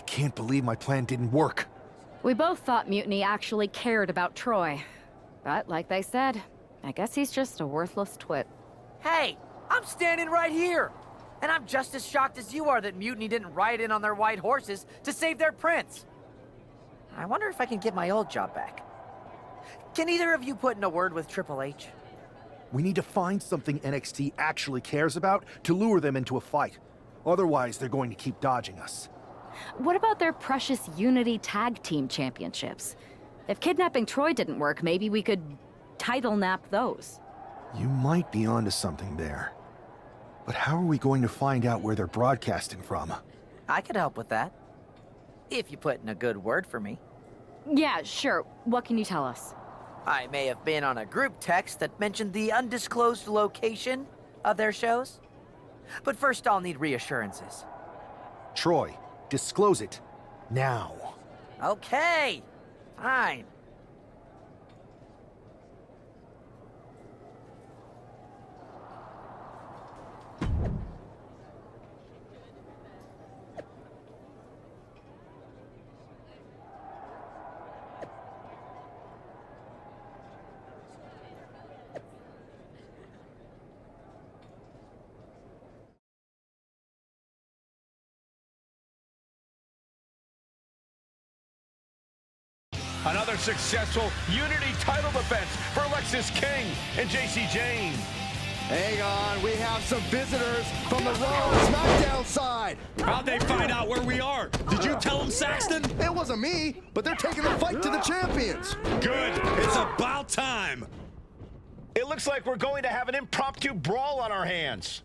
can't believe my plan didn't work. We both thought Mutiny actually cared about Troy. But like they said, I guess he's just a worthless twit. Hey, I'm standing right here! And I'm just as shocked as you are that Mutiny didn't ride in on their white horses to save their prince. I wonder if I can get my old job back. Can either of you put in a word with Triple H? We need to find something NXT actually cares about to lure them into a fight. Otherwise, they're going to keep dodging us. What about their precious Unity Tag Team Championships? If kidnapping Troy didn't work, maybe we could title nap those. You might be onto something there. But how are we going to find out where they're broadcasting from? I could help with that. If you put in a good word for me. Yeah, sure. What can you tell us? I may have been on a group text that mentioned the undisclosed location of their shows. But first I'll need reassurances. Troy, disclose it. Now. Okay, fine. Another successful Unity title defense for Alexis King and JC Jane. Hang on, we have some visitors from the Raw and SmackDown side. How'd they find out where we are? Did you tell them, Saxton? It wasn't me, but they're taking the fight to the champions. Good. It's about time. It looks like we're going to have an impromptu brawl on our hands.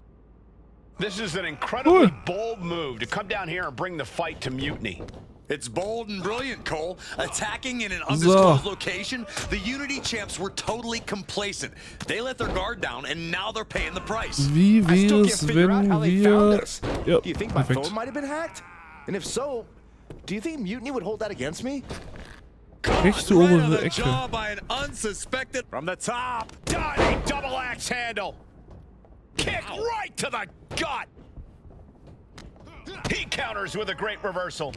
This is an incredibly bold move to come down here and bring the fight to Mutiny. It's bold and brilliant, Cole. Attacking in an undisclosed location, the Unity champs were totally complacent. They let their guard down, and now they're paying the price. I still can't figure out how they found us. Yep, Do you think my perfect. phone might have been hacked? And if so, do you think Mutiny would hold that against me? Rechte Right on obere the Ecke. jaw by an unsuspected. From the top, diving double axe handle. Kick right to the gut. He counters with a great reversal.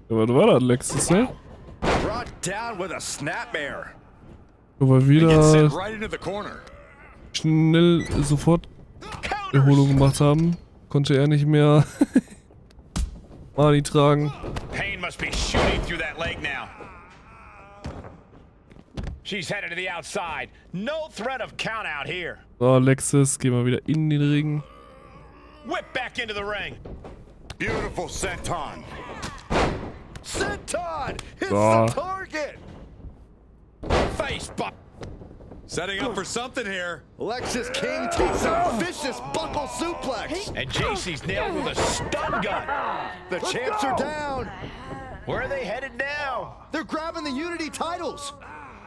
Was war das letztes, ne? Brought down with a snapmare. Aber Gets wieder sent right into the corner. schnell sofort Erholung gemacht haben. Konnte er nicht mehr Mani tragen. Pain must be shooting through that leg now. She's headed to the outside. No threat of count out here. So, Alexis, geh mal wieder in den Ring. Whip back into the ring. Beautiful senton. Senton hits Ah. the target. Face butt. Setting up for something here. Alexis King takes a vicious buckle suplex. And JC's nailed with a stun gun. The champs are down. Where are they headed now? They're grabbing the Unity titles.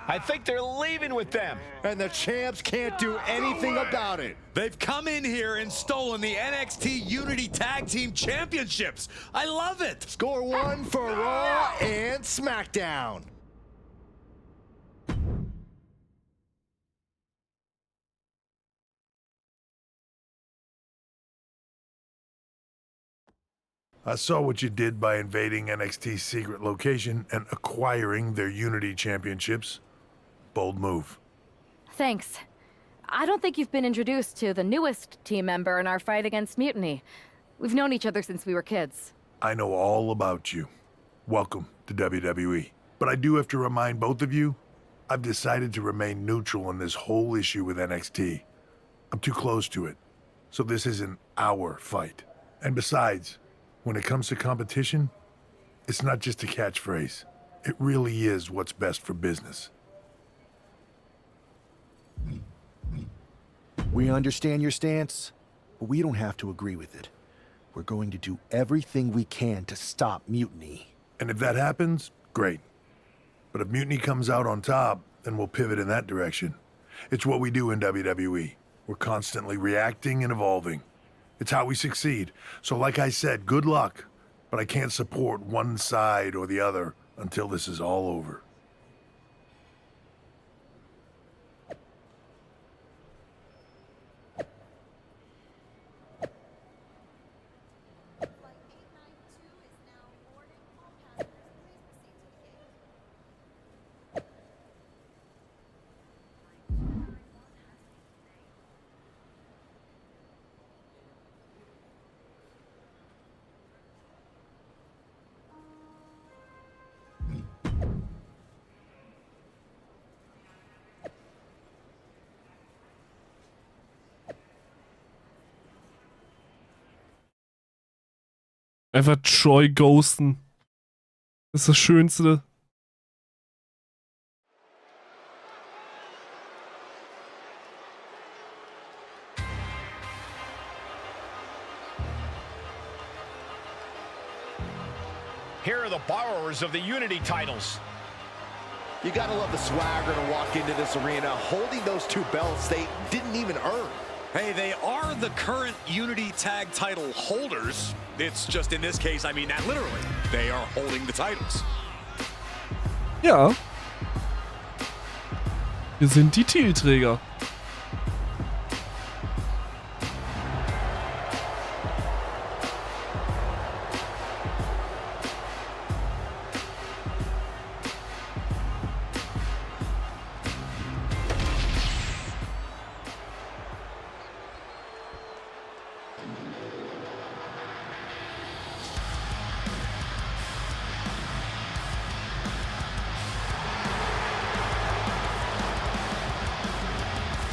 I think they're leaving with them. And the champs can't do anything about it. They've come in here and stolen the NXT Unity Tag Team Championships. I love it. Score one for Raw and SmackDown. I saw what you did by invading NXT's secret location and acquiring their Unity championships. Bold move. Thanks. I don't think you've been introduced to the newest team member in our fight against Mutiny. We've known each other since we were kids. I know all about you. Welcome to WWE. But I do have to remind both of you, I've decided to remain neutral on this whole issue with NXT. I'm too close to it. So this isn't our fight. And besides, when it comes to competition, it's not just a catchphrase. It really is what's best for business. We understand your stance, but we don't have to agree with it. We're going to do everything we can to stop Mutiny. And if that happens, great. But if Mutiny comes out on top, then we'll pivot in that direction. It's what we do in WWE. We're constantly reacting and evolving. It's how we succeed. So like I said, good luck. But I can't support one side or the other until this is all over. Einfach Troy ghosten. Das ist das Schönste. Here are the borrowers of the Unity titles. You gotta love the swagger to walk into this arena holding those two belts they didn't even earn. Hey, they are the current Unity Tag title holders. It's just in this case, I mean that literally. They are holding the titles. Ja. Wir sind die Titelträger.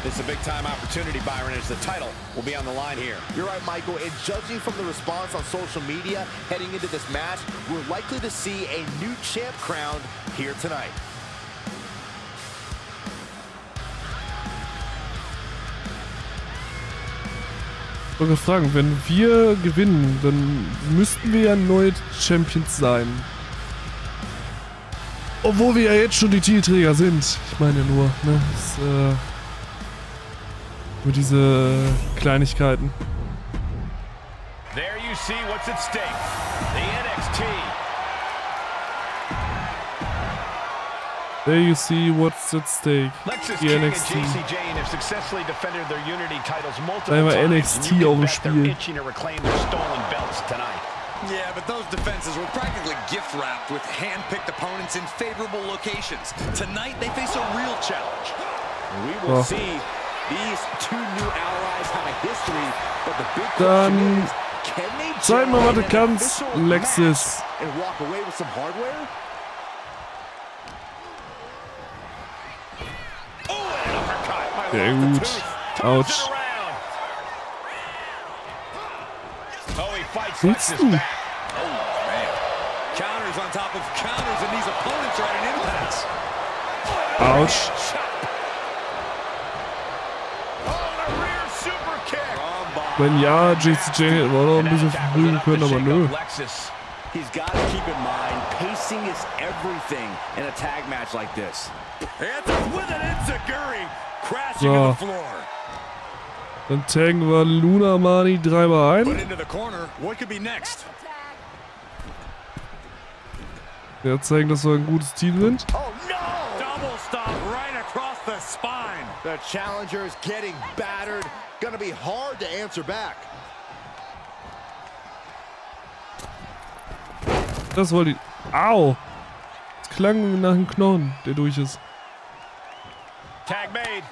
It's a big-time opportunity, Byron, as the title will be on the line here. You're right, Michael, and judging from the response on social media heading into this match, we're likely to see a new champ crowned here tonight. Ich wollte fragen, wenn wir gewinnen, dann müssten wir ja neue Champions sein. Obwohl wir ja jetzt schon die Titelträger sind. Ich meine nur, ne? Das, nur diese Kleinigkeiten. There you see what's at stake. The NXT. There you see what's at stake. Lexis Die King NXT. and JC Jane have successfully defended their Unity titles multiple Da haben wir times. NXT and you auf dem can bet they're Spiel. itching to reclaim their stolen belts tonight. Yeah, but those defenses were practically gift-wrapped with hand-picked opponents in favorable locations. Tonight, they face a real challenge. We will Oh. see these two new allies have a history, but the big Dann question is, can they zeig mal, was du generate an kannst, official Lexis. match and walk away with some hardware? Oh, and an uppercut. Sehr gut. Autsch. Oh, he fights Willst Lexis du? back. Oh, man. Counters on top of counters, and these opponents are at an impasse. Autsch. Oh, the rear super kick. Wenn ja, JCJ hätten wir noch ein bisschen verprügeln können, aber nö. Lexis. He's got to keep in mind, pacing is everything in a tag match like this. Answers with an enziguri, crashing So. to the floor. Dann taggen wir Luna Mani dreimal Put ein. into the corner. What could be next? Wir zeigen, dass wir ein gutes Team sind. Oh no! Double stop right across the spine. The challenger is getting battered. Gonna be hard to answer back. Das wollte ich. Au! Das klang nach einem Knochen, der durch ist. Tag made.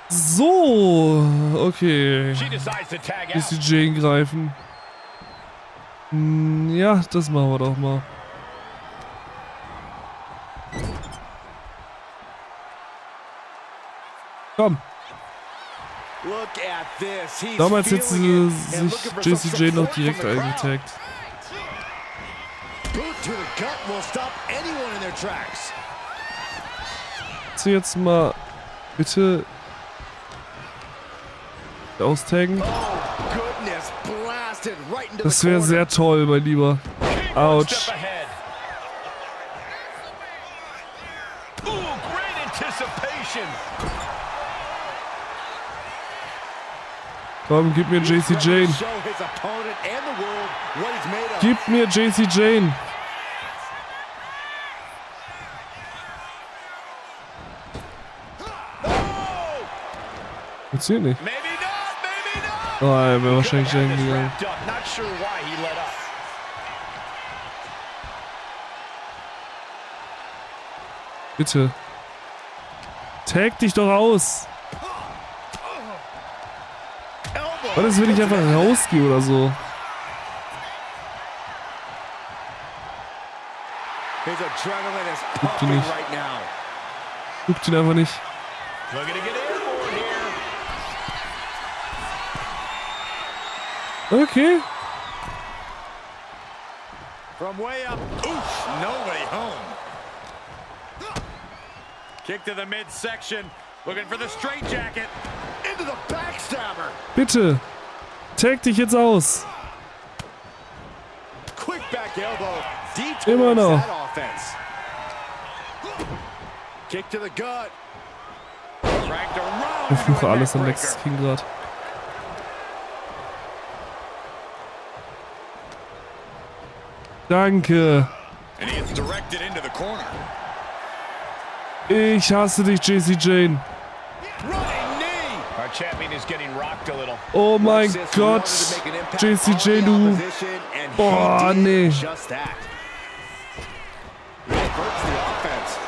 So, okay. She decides to tag Bis die out. Jane greifen. Ja, das machen wir doch mal. Komm, Look at this. He's damals hätte feeling sie it and sich looking for some JCJ noch support from direkt the crowd. eingetaggt. Boot to the gut will stop anyone in their tracks. Kannst du jetzt mal bitte austaggen? Oh goodness, blasted right into Das the wäre corner. sehr toll, mein Lieber. One Autsch. step ahead. Ooh, great anticipation. Komm, gib mir JC Jane. Show his opponent and the world what he's made of. Gib mir JC Jane. Funktioniert nicht. Maybe not, maybe not. Oh, er wäre wahrscheinlich Couldn't Jane have this gegangen. wrapped up. Not sure why he let up. Bitte. Tag dich doch aus. Was ist, wenn ich einfach rausgehe oder so? His adrenaline is die pumping nicht. right now. Guckt ihn einfach nicht. Looking to get airborne here. Okay. From way up. Oof, nobody home. Kick to the midsection. Looking for the straitjacket. Into the backstabber. Bitte. Tag dich jetzt aus. Quick back elbow. Immer Detours noch. that offense. Kick to the gut. Dragged around. Ich fluche into a alles an neckbreaker. Lex King grad. Danke. And he is directed into the corner. Ich hasse dich, JC Jane. Running knee. Our champion is getting rocked a little. Oh mein Alexis Gott. wanted to make an impact JC on Jane, the du. opposition, and he Boah, did nee. just that. He inverts the offense.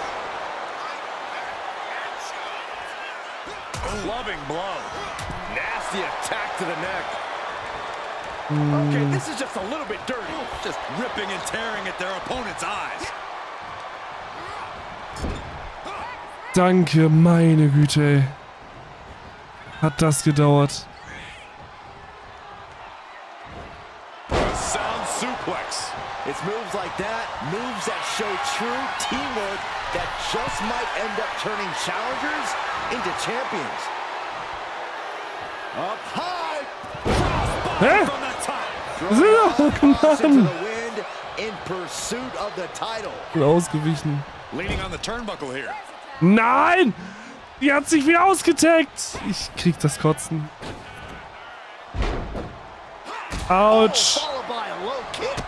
Loving blow. Nasty attack to the neck. Okay, this is just a little bit dirty. Just ripping and tearing at their opponent's eyes. Danke, meine Güte, ey. Hat das gedauert. Sound suplex. It's moves like that, moves that show true teamwork that just might end up turning challengers into champions. Up high. Hä? From the top. Toss into Mann. the wind in pursuit of the title. Bin ausgewichen. Leaning on the turnbuckle here. Nein! Die hat sich wieder ausgetaggt. Ich krieg das Kotzen. Autsch. Followed by a low kick.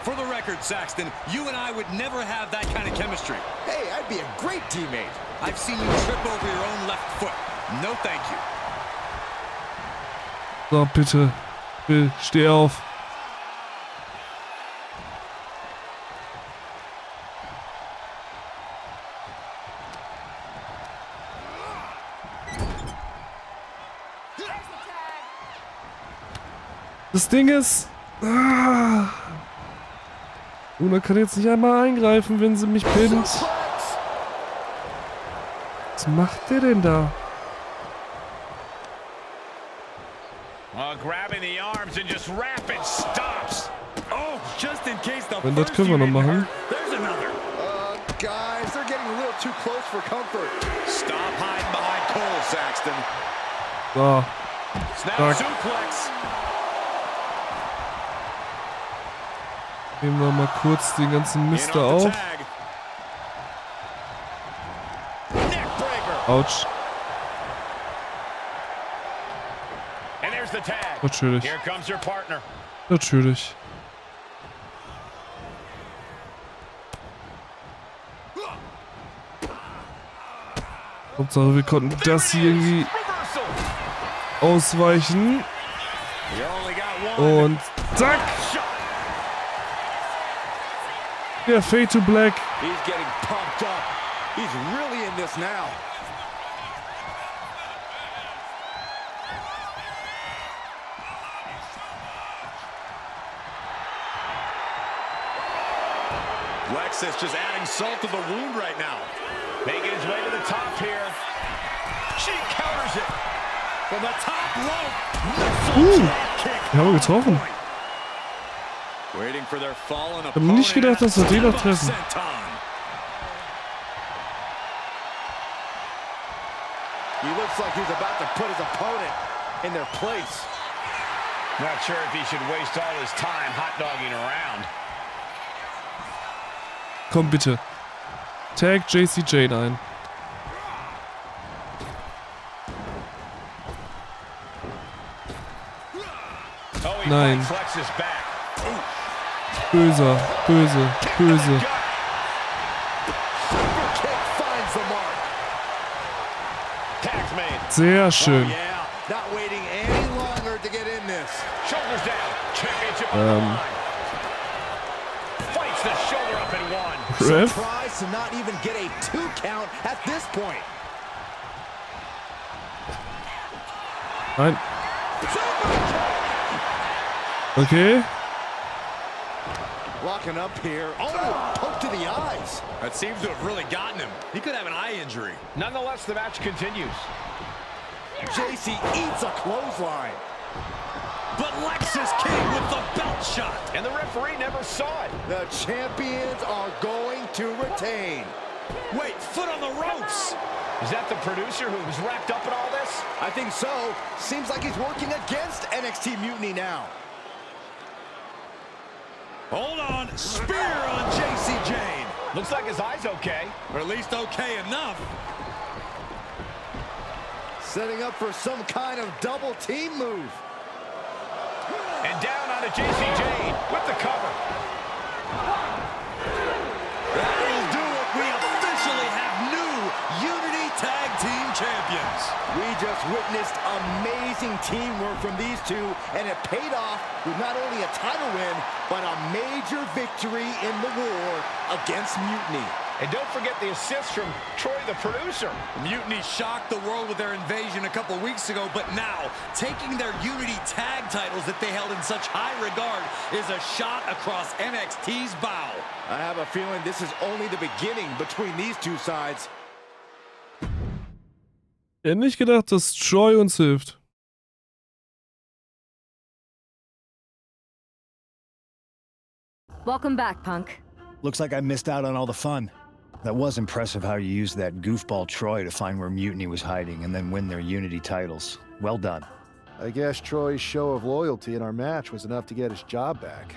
For the record, Saxton, you and I would never have that kind of chemistry. Hey, I'd be a great teammate. I've seen you trip over your own left foot. No thank you. So, bitte. Bill, steh auf. Das Ding ist... Una kann jetzt nicht einmal eingreifen, wenn sie mich pinnt. Was macht der denn da? Grabbing the arms and just rapid stops. Oh, just in case the Wenn, das first können wir noch unit machen. hurt, there's another. Guys, they're getting a little too close for comfort. Stop hiding behind Cole, Saxton. So. Snap Zack. suplex. Nehmen wir mal kurz den ganzen In Mister off the auf. tag. Neckbreaker. Autsch. And there's the tag. Natürlich. Here comes your partner. Natürlich. Hauptsache, wir konnten das hier irgendwie Reversal. ausweichen. You only got one. Und zack! Shot. Der Fade to Black. He's getting pumped up. He's really in this now. Lex is just adding salt to the wound right now. Making his way to the top here. She counters it. From the top rope. Kick. Wir haben getroffen. Waiting for their fallen hab nicht gedacht, dass wir den noch treffen. He looks like he's about to put his opponent in their place. Not sure if he should waste all his time hot-dogging around. Komm bitte. Tag JC Jane ein. Oh, he Nein. flexes back. Böser, böse, böse. Super kick finds the mark. Tags made. Sehr schön. Yeah, not waiting any longer to get in this. Shoulders down. Championship on the line. Fights the shoulder up and one. Ref? Surprised to not even get a 2 count at this point. Nein. Okay. Locking up here. Oh, poke to the eyes. That seems to have really gotten him. He could have an eye injury. Nonetheless, the match continues. JC eats a clothesline. But Lexis King with the belt Great shot. And the referee never saw it. The champions are going to retain. Wait, foot on the ropes. Is that the producer who was wrapped up in all this? I think so. Seems like he's working against NXT Mutiny now. Hold on. Spear on JC Jane. Looks like his eye's okay. Or at least okay enough. Setting up for some kind of double team move. And down onto JC Jane with the cover. That'll do it. We officially have new Unity Tag Team Champions. We just witnessed amazing teamwork from these two, and it paid off with not only a title win, but a major victory in the war against Mutiny. And don't forget the assist from Troy, the producer. Mutiny shocked the world with their invasion a couple weeks ago, but now, taking their Unity Tag titles that they held in such high regard is a shot across NXT's bow. I have a feeling this is only the beginning between these two sides. Ich hätte nicht gedacht, dass Troy uns hilft. Welcome back, Punk. Looks like I missed out on all the fun. That was impressive how you used that goofball Troy to find where Mutiny was hiding and then win their Unity titles. Well done. I guess Troy's show of loyalty in our match was enough to get his job back.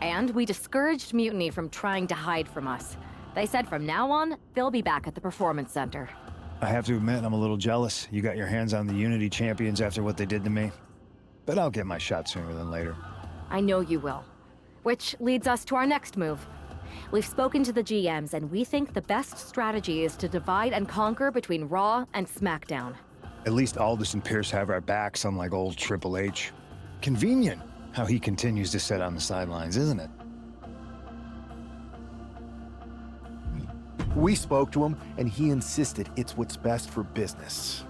And we discouraged Mutiny from trying to hide from us. They said from now on, they'll be back at the Performance Center. I have to admit, I'm a little jealous. You got your hands on the Unity champions after what they did to me. But I'll get my shot sooner than later. I know you will. Which leads us to our next move. We've spoken to the GMs, and we think the best strategy is to divide and conquer between Raw and SmackDown. At least Aldis and Pierce have our backs, unlike old Triple H. Convenient how he continues to sit on the sidelines, isn't it? We spoke to him, and he insisted it's what's best for business.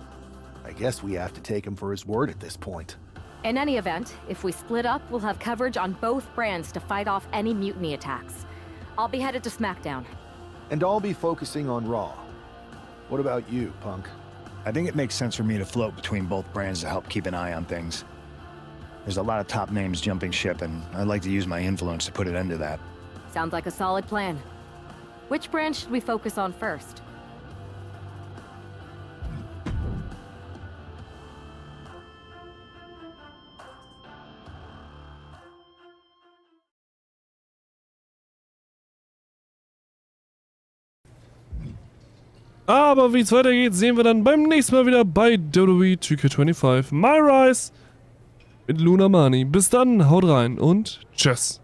I guess we have to take him for his word at this point. In any event, if we split up, we'll have coverage on both brands to fight off any Mutiny attacks. I'll be headed to SmackDown. And I'll be focusing on Raw. What about you, Punk? I think it makes sense for me to float between both brands to help keep an eye on things. There's a lot of top names jumping ship, and I'd like to use my influence to put an end to that. Sounds like a solid plan. Which brand should we focus on first? Aber wie es weitergeht, sehen wir dann beim nächsten Mal wieder bei WWE 2K25 My Rise mit Luna Mani. Bis dann, haut rein und tschüss.